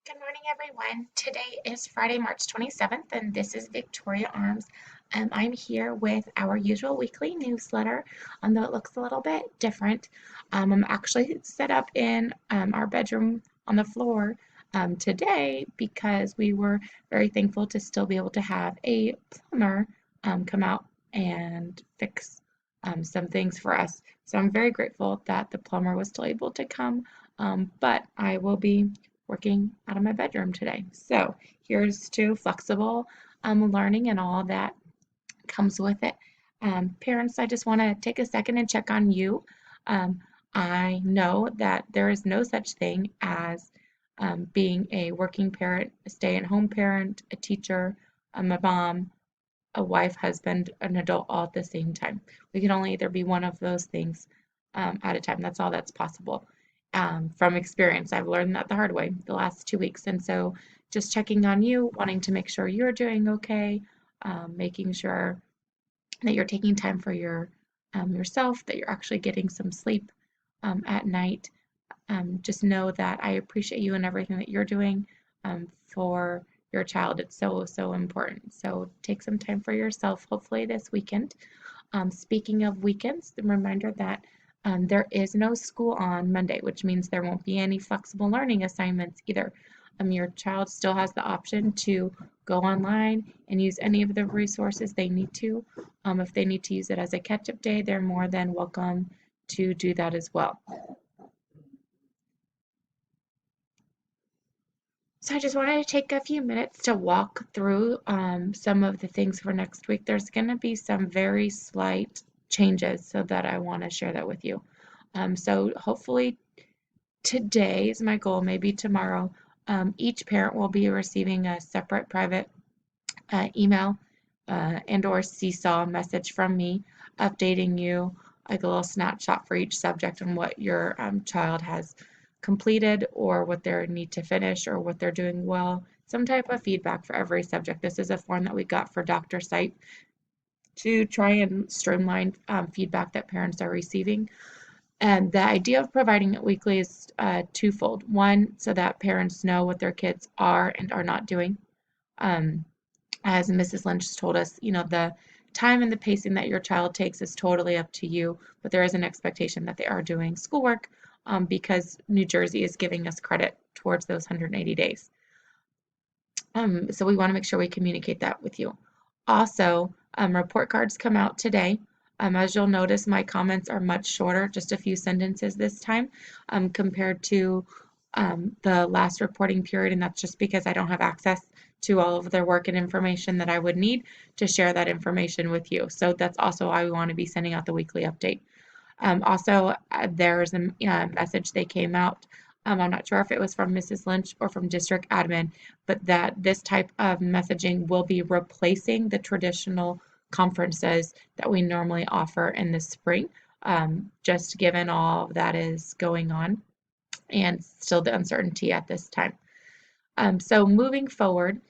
Good morning, everyone. Today is Friday, March 27th, and this is Victoria Arms. I'm here with our usual weekly newsletter, though it looks a little bit different. I'm actually set up in our bedroom on the floor today because we were very thankful to still be able to have a plumber come out and fix some things for us. So I'm very grateful that the plumber was still able to come, but I will be working out of my bedroom today. So here's to flexible learning and all that comes with it. Parents, I just want to take a second and check on you. Um, I know that there is no such thing as being a working parent, a stay-at-home parent, a teacher, a mom, a wife, husband, an adult all at the same time. We can only either be one of those things at a time. That's all that's possible. From experience, I've learned that the hard way the last 2 weeks. And so just checking on you, wanting to make sure you're doing okay, making sure that you're taking time for yourself, that you're actually getting some sleep at night. Just know that I appreciate you and everything that you're doing for your child. It's so, so important. So take some time for yourself, hopefully this weekend. Speaking of weekends, the reminder that there is no school on Monday, which means there won't be any flexible learning assignments either. Your child still has the option to go online and use any of the resources they need to. If they need to use it as a catch-up day, they're more than welcome to do that as well. So I just wanted to take a few minutes to walk through some of the things for next week. There's going to be some very slight changes, so that I want to share that with you. So hopefully today is my goal, maybe tomorrow. Each parent will be receiving a separate private email and/or seesaw message from me, updating you, like a little snapshot for each subject on what your child has completed or what they need to finish or what they're doing well. Some type of feedback for every subject. This is a form that we got for Dr. Sipe to try and streamline feedback that parents are receiving. And the idea of providing it weekly is twofold. One, so that parents know what their kids are and are not doing. Um, as Mrs. Lynch told us, the time and the pacing that your child takes is totally up to you, but there is an expectation that they are doing schoolwork because New Jersey is giving us credit towards those 180 days. So we want to make sure we communicate that with you. Also, report cards come out today. As you'll notice, my comments are much shorter, just a few sentences this time, compared to the last reporting period, and that's just because I don't have access to all of their work and information that I would need to share that information with you. So that's also why we want to be sending out the weekly update. Also, there's a message they came out. I'm not sure if it was from Mrs. Lynch or from district admin, but that this type of messaging will be replacing the traditional conferences that we normally offer in the spring, just given all that is going on and still the uncertainty at this time. So moving forward,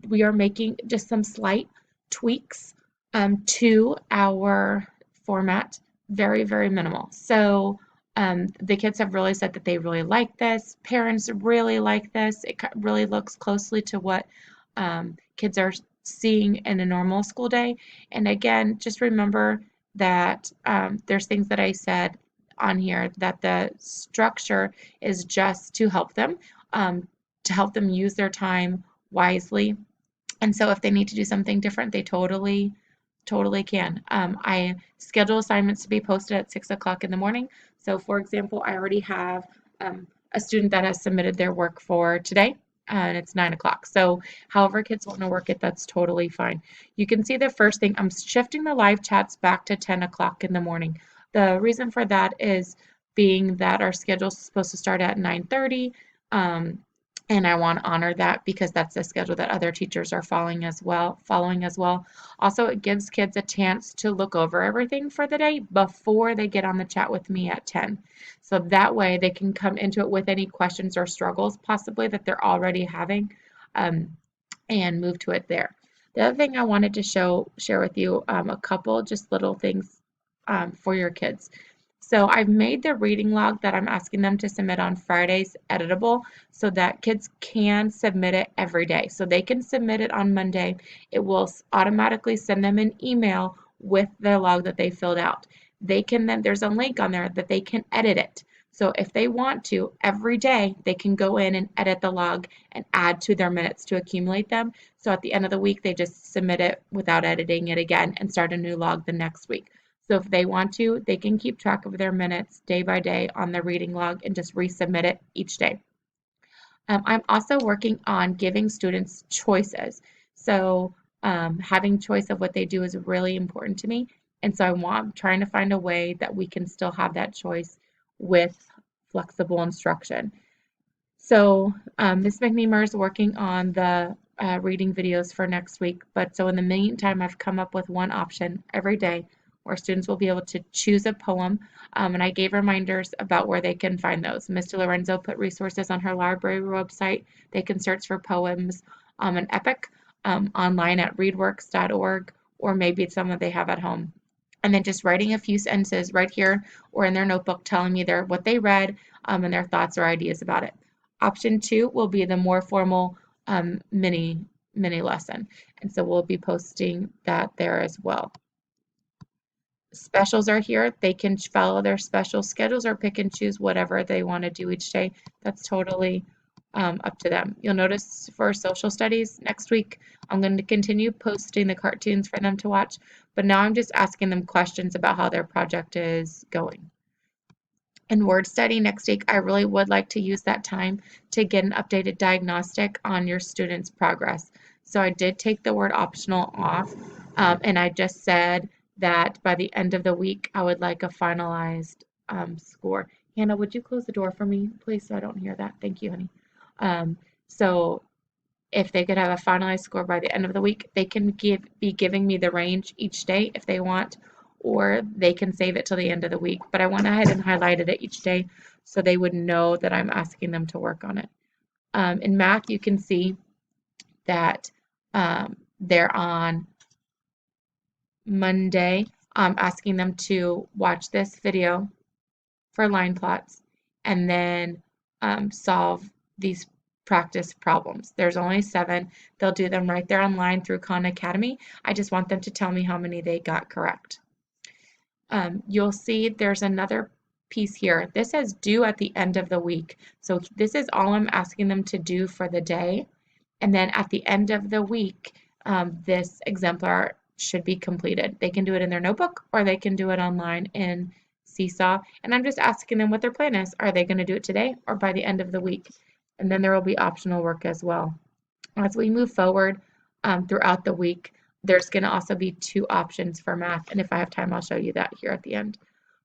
we are making just some slight tweaks to our format, very, very minimal. So the kids have really said that they really like this. Parents really like this. It really looks closely to what kids are seeing in a normal school day. And again, just remember that there's things that I said on here that the structure is just um, to help them use their time wisely. And so if they need to do something different, they totally can. I schedule assignments to be posted at 6 o'clock in the morning. So for example, I already have a student that has submitted their work for today, and it's 9 o'clock. So however kids want to work it, that's totally fine. You can see the first thing, I'm shifting the live chats back to 10 o'clock in the morning. The reason for that is being that our schedule is supposed to start at 9:30. And I want to honor that because that's the schedule that other teachers are following as well. Also, it gives kids a chance to look over everything for the day before they get on the chat with me at 10. So that way they can come into it with any questions or struggles possibly that they're already having, and move to it there. The other thing I wanted to share with you, a couple just little things for your kids. So I've made the reading log that I'm asking them to submit on Fridays editable so that kids can submit it every day. So they can submit it on Monday. It will automatically send them an email with the log that they filled out. They can then, there's a link on there that they can edit it. So if they want to, every day they can go in and edit the log and add to their minutes to accumulate them. So at the end of the week, they just submit it without editing it again and start a new log the next week. So if they want to, they can keep track of their minutes day by day on the reading log and just resubmit it each day. I'm also working on giving students choices. So having choice of what they do is really important to me. And so I'm trying to find a way that we can still have that choice with flexible instruction. So Ms. McNeamer is working on the reading videos for next week. But so in the meantime, I've come up with one option every day where students will be able to choose a poem. And I gave reminders about where they can find those. Mr. Lorenzo put resources on her library website. They can search for poems and epic online at readworks.org, or maybe it's someone they have at home. And then just writing a few sentences right here or in their notebook telling me what they read and their thoughts or ideas about it. Option 2 will be the more formal mini lesson. And so we'll be posting that there as well. Specials are here. They can follow their special schedules or pick and choose whatever they want to do each day. That's totally up to them. You'll notice for social studies next week, I'm going to continue posting the cartoons for them to watch, but now I'm just asking them questions about how their project is going. In word study next week, I really would like to use that time to get an updated diagnostic on your students' progress. So I did take the word optional off, and I just said that by the end of the week, I would like a finalized score. Hannah, would you close the door for me, please, so I don't hear that? Thank you, honey. So if they could have a finalized score by the end of the week, they can be giving me the range each day if they want, or they can save it till the end of the week. But I went ahead and highlighted it each day so they would know that I'm asking them to work on it. In math, you can see that they're on Monday. I'm asking them to watch this video for line plots and then solve these practice problems. There's only 7. They'll do them right there online through Khan Academy. I just want them to tell me how many they got correct. You'll see there's another piece here. This says due at the end of the week. So this is all I'm asking them to do for the day. And then at the end of the week, this exemplar should be completed. They can do it in their notebook or they can do it online in Seesaw. And I'm just asking them what their plan is. Are they going to do it today or by the end of the week? And then there will be optional work as well. As we move forward throughout the week, there's going to also be 2 options for math. And if I have time, I'll show you that here at the end.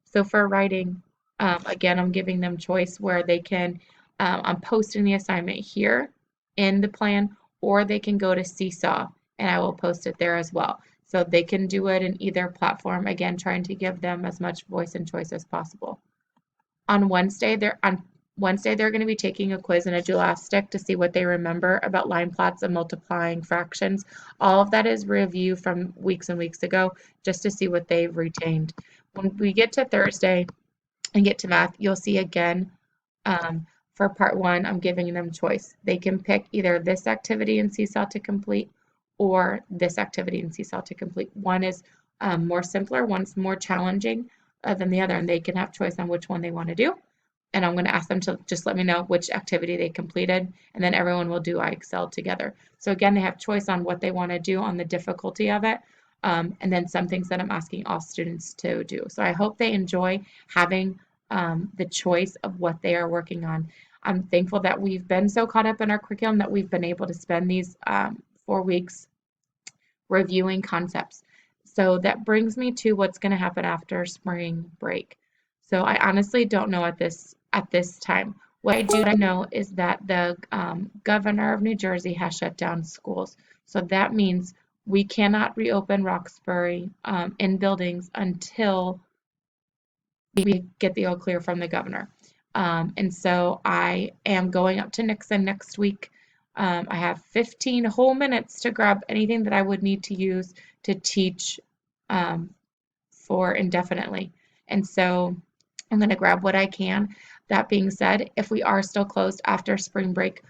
So for writing, again, I'm giving them choice where they can, I'm posting the assignment here in the plan, or they can go to Seesaw and I will post it there as well. So they can do it in either platform, again, trying to give them as much voice and choice as possible. On Wednesday, they're going to be taking a quiz and a Duelastic to see what they remember about line plots and multiplying fractions. All of that is review from weeks and weeks ago, just to see what they've retained. When we get to Thursday and get to math, you'll see again for part 1, I'm giving them choice. They can pick either this activity in Seesaw to complete or this activity in Seesaw to complete. One is more simpler, one's more challenging than the other, and they can have choice on which one they want to do. And I'm going to ask them to just let me know which activity they completed, and then everyone will do iExcel together. So again, they have choice on what they want to do on the difficulty of it, and then some things that I'm asking all students to do. So I hope they enjoy having the choice of what they are working on. I'm thankful that we've been so caught up in our curriculum that we've been able to spend these 4 weeks reviewing concepts. So that brings me to what's going to happen after spring break. So I honestly don't know at this time. What I do know is that the governor of New Jersey has shut down schools. So that means we cannot reopen Roxbury in buildings until we get the all clear from the governor. And so I am going up to Nixon next week. I have 15 whole minutes to grab anything that I would need to use to teach for indefinitely. And so I'm going to grab what I can. That being said, if we are still closed after spring break,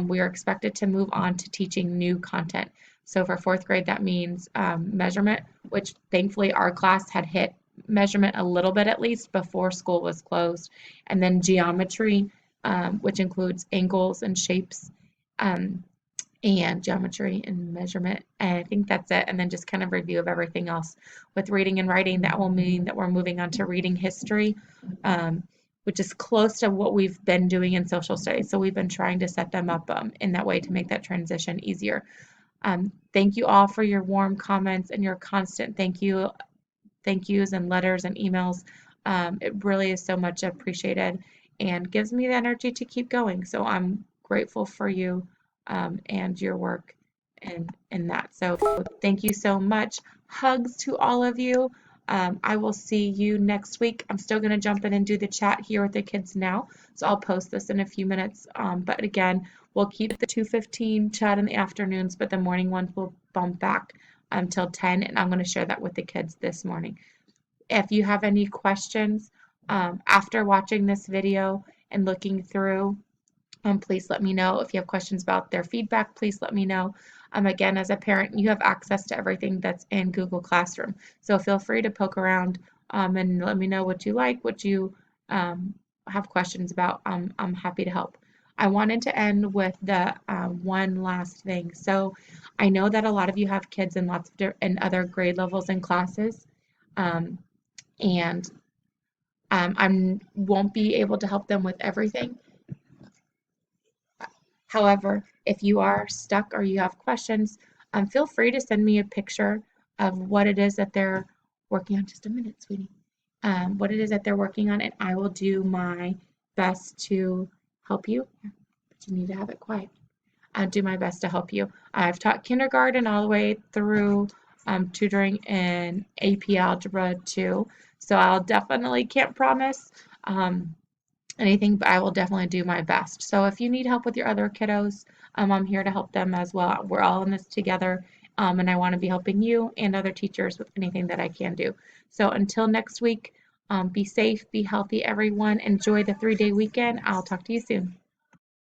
we are expected to move on to teaching new content. So for fourth grade, that means measurement, which thankfully our class had hit measurement a little bit at least before school was closed. And then geometry, which includes angles and shapes. Um, and geometry and measurement. And I think that's it. And then just kind of review of everything else. With reading and writing, that will mean that we're moving on to reading history, um, which is close to what we've been doing in social studies. So we've been trying to set them up in that way to make that transition easier. Thank you all for your warm comments and your constant thank yous and letters and emails. It really is so much appreciated and gives me the energy to keep going. So I'm grateful for you and your work and that. So thank you so much. Hugs to all of you. I will see you next week. I'm still going to jump in and do the chat here with the kids now. So I'll post this in a few minutes. But again, we'll keep the 2:15 chat in the afternoons, but the morning ones will bump back until 10, and I'm going to share that with the kids this morning. If you have any questions after watching this video and looking through, please let me know. If you have questions about their feedback, please let me know. Again, as a parent, you have access to everything that's in Google Classroom. So feel free to poke around and let me know what you like, what you have questions about. I'm happy to help. I wanted to end with the one last thing. So I know that a lot of you have kids in lots of in other grade levels and classes, um, and I won't be able to help them with everything. However, if you are stuck or you have questions, feel free to send me a picture of what it is that they're working on. Just a minute, sweetie. What it is that they're working on, and I will do my best to help you. But you need to have it quiet. I'll do my best to help you. I've taught kindergarten all the way through tutoring in AP Algebra 2, so I'll definitely can't promise anything, but I will definitely do my best. So if you need help with your other kiddos, I'm here to help them as well. We're all in this together, and I want to be helping you and other teachers with anything that I can do. So until next week, be safe, be healthy, everyone. Enjoy the 3-day weekend. I'll talk to you soon.